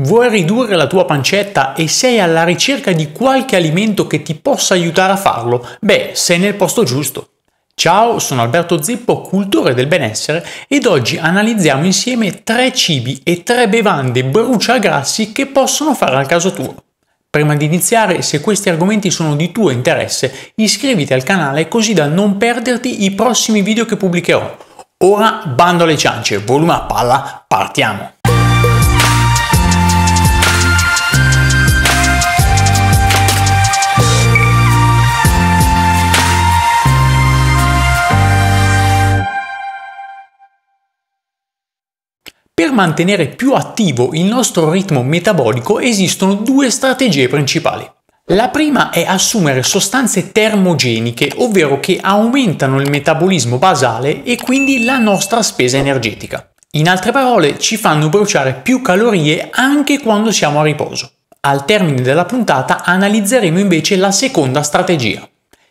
Vuoi ridurre la tua pancetta e sei alla ricerca di qualche alimento che ti possa aiutare a farlo? Beh, sei nel posto giusto. Ciao, sono Alberto Zippo, cultore del benessere, ed oggi analizziamo insieme 3 cibi e 3 bevande bruciagrassi che possono fare al caso tuo. Prima di iniziare, se questi argomenti sono di tuo interesse, iscriviti al canale così da non perderti i prossimi video che pubblicherò. Ora bando alle ciance, volume a palla, partiamo! Per mantenere più attivo il nostro ritmo metabolico esistono 2 strategie principali. La prima è assumere sostanze termogeniche, ovvero che aumentano il metabolismo basale e quindi la nostra spesa energetica. In altre parole, ci fanno bruciare più calorie anche quando siamo a riposo. Al termine della puntata analizzeremo invece la seconda strategia.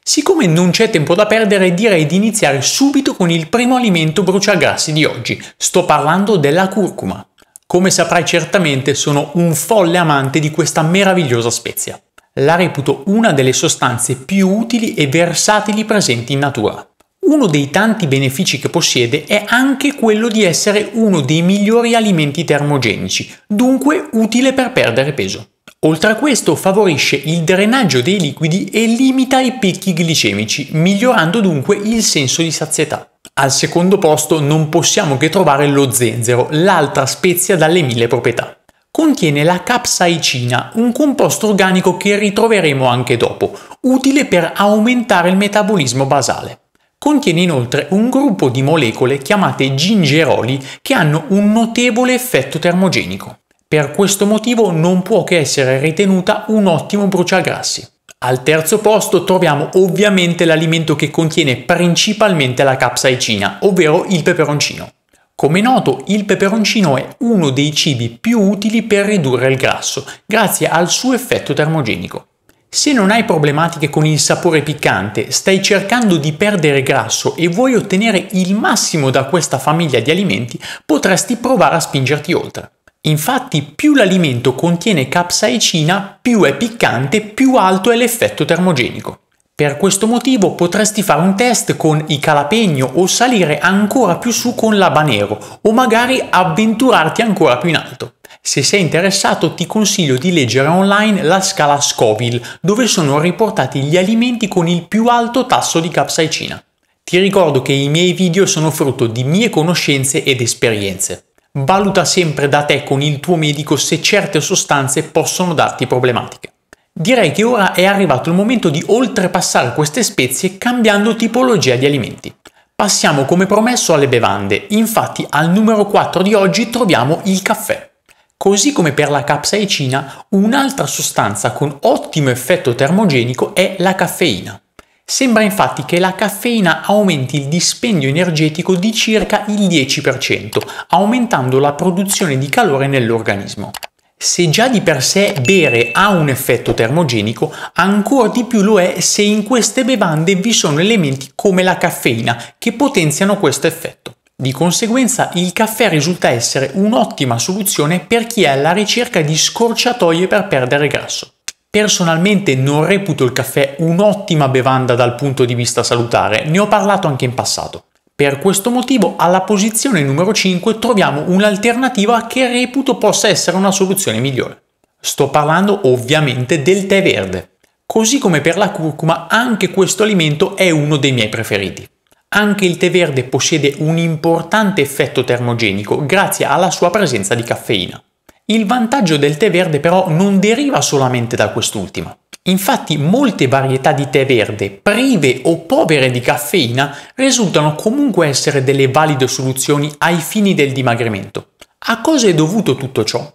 Siccome non c'è tempo da perdere, direi di iniziare subito con il primo alimento bruciagrassi di oggi. Sto parlando della curcuma. Come saprai certamente, sono un folle amante di questa meravigliosa spezia. La reputo una delle sostanze più utili e versatili presenti in natura. Uno dei tanti benefici che possiede è anche quello di essere uno dei migliori alimenti termogenici, dunque utile per perdere peso. Oltre a questo favorisce il drenaggio dei liquidi e limita i picchi glicemici, migliorando dunque il senso di sazietà. Al secondo posto non possiamo che trovare lo zenzero, l'altra spezia dalle 1000 proprietà. Contiene la capsaicina, un composto organico che ritroveremo anche dopo, utile per aumentare il metabolismo basale. Contiene inoltre un gruppo di molecole chiamate gingeroli che hanno un notevole effetto termogenico. Per questo motivo non può che essere ritenuta un ottimo bruciagrassi. Al terzo posto troviamo ovviamente l'alimento che contiene principalmente la capsaicina, ovvero il peperoncino. Come noto, il peperoncino è uno dei cibi più utili per ridurre il grasso, grazie al suo effetto termogenico. Se non hai problematiche con il sapore piccante, stai cercando di perdere grasso e vuoi ottenere il massimo da questa famiglia di alimenti, potresti provare a spingerti oltre. Infatti, più l'alimento contiene capsaicina, più è piccante, più alto è l'effetto termogenico. Per questo motivo potresti fare un test con i jalapeno o salire ancora più su con l'habanero o magari avventurarti ancora più in alto. Se sei interessato ti consiglio di leggere online la scala Scoville, dove sono riportati gli alimenti con il più alto tasso di capsaicina. Ti ricordo che i miei video sono frutto di mie conoscenze ed esperienze. Valuta sempre da te con il tuo medico se certe sostanze possono darti problematiche. Direi che ora è arrivato il momento di oltrepassare queste spezie cambiando tipologia di alimenti. Passiamo come promesso alle bevande, infatti al numero 4 di oggi troviamo il caffè. Così come per la capsaicina, un'altra sostanza con ottimo effetto termogenico è la caffeina. Sembra infatti che la caffeina aumenti il dispendio energetico di circa il 10%, aumentando la produzione di calore nell'organismo. Se già di per sé bere ha un effetto termogenico, ancora di più lo è se in queste bevande vi sono elementi come la caffeina che potenziano questo effetto. Di conseguenza il caffè risulta essere un'ottima soluzione per chi è alla ricerca di scorciatoie per perdere grasso. Personalmente non reputo il caffè un'ottima bevanda dal punto di vista salutare, ne ho parlato anche in passato. Per questo motivo alla posizione numero 5 troviamo un'alternativa che reputo possa essere una soluzione migliore. Sto parlando ovviamente del tè verde. Così come per la curcuma, anche questo alimento è uno dei miei preferiti. Anche il tè verde possiede un importante effetto termogenico grazie alla sua presenza di caffeina. Il vantaggio del tè verde però non deriva solamente da quest'ultima. Infatti molte varietà di tè verde, prive o povere di caffeina, risultano comunque essere delle valide soluzioni ai fini del dimagrimento. A cosa è dovuto tutto ciò?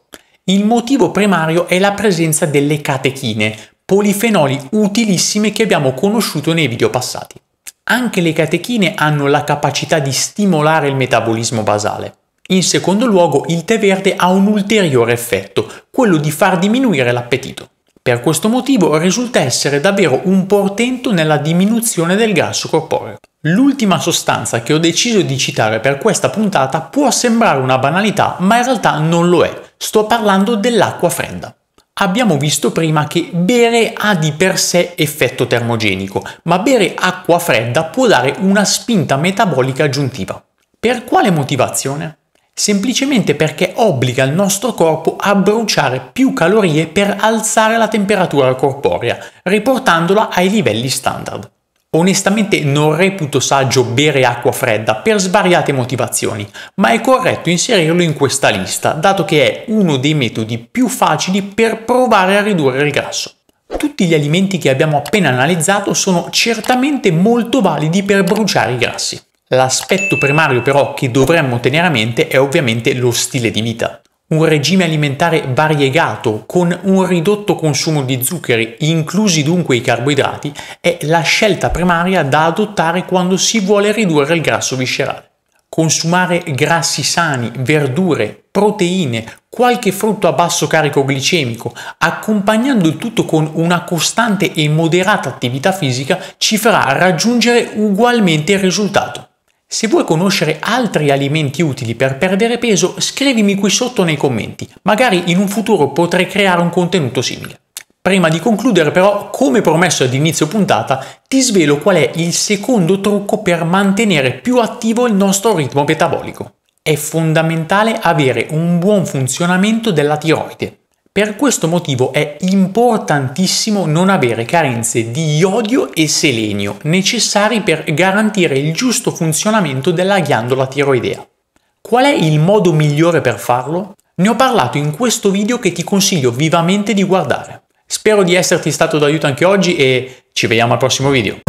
Il motivo primario è la presenza delle catechine, polifenoli utilissime che abbiamo conosciuto nei video passati. Anche le catechine hanno la capacità di stimolare il metabolismo basale. In secondo luogo, il tè verde ha un ulteriore effetto, quello di far diminuire l'appetito. Per questo motivo risulta essere davvero un portento nella diminuzione del grasso corporeo. L'ultima sostanza che ho deciso di citare per questa puntata può sembrare una banalità, ma in realtà non lo è. Sto parlando dell'acqua fredda. Abbiamo visto prima che bere ha di per sé effetto termogenico, ma bere acqua fredda può dare una spinta metabolica aggiuntiva. Per quale motivazione? Semplicemente perché obbliga il nostro corpo a bruciare più calorie per alzare la temperatura corporea, riportandola ai livelli standard. Onestamente non reputo saggio bere acqua fredda per svariate motivazioni, ma è corretto inserirlo in questa lista, dato che è uno dei metodi più facili per provare a ridurre il grasso. Tutti gli alimenti che abbiamo appena analizzato sono certamente molto validi per bruciare i grassi. L'aspetto primario però che dovremmo tenere a mente è ovviamente lo stile di vita. Un regime alimentare variegato con un ridotto consumo di zuccheri, inclusi dunque i carboidrati, è la scelta primaria da adottare quando si vuole ridurre il grasso viscerale. Consumare grassi sani, verdure, proteine, qualche frutto a basso carico glicemico, accompagnando il tutto con una costante e moderata attività fisica, ci farà raggiungere ugualmente il risultato. Se vuoi conoscere altri alimenti utili per perdere peso, scrivimi qui sotto nei commenti, magari in un futuro potrei creare un contenuto simile. Prima di concludere però, come promesso ad inizio puntata, ti svelo qual è il secondo trucco per mantenere più attivo il nostro ritmo metabolico. È fondamentale avere un buon funzionamento della tiroide. Per questo motivo è importantissimo non avere carenze di iodio e selenio necessari per garantire il giusto funzionamento della ghiandola tiroidea. Qual è il modo migliore per farlo? Ne ho parlato in questo video che ti consiglio vivamente di guardare. Spero di esserti stato d'aiuto anche oggi e ci vediamo al prossimo video.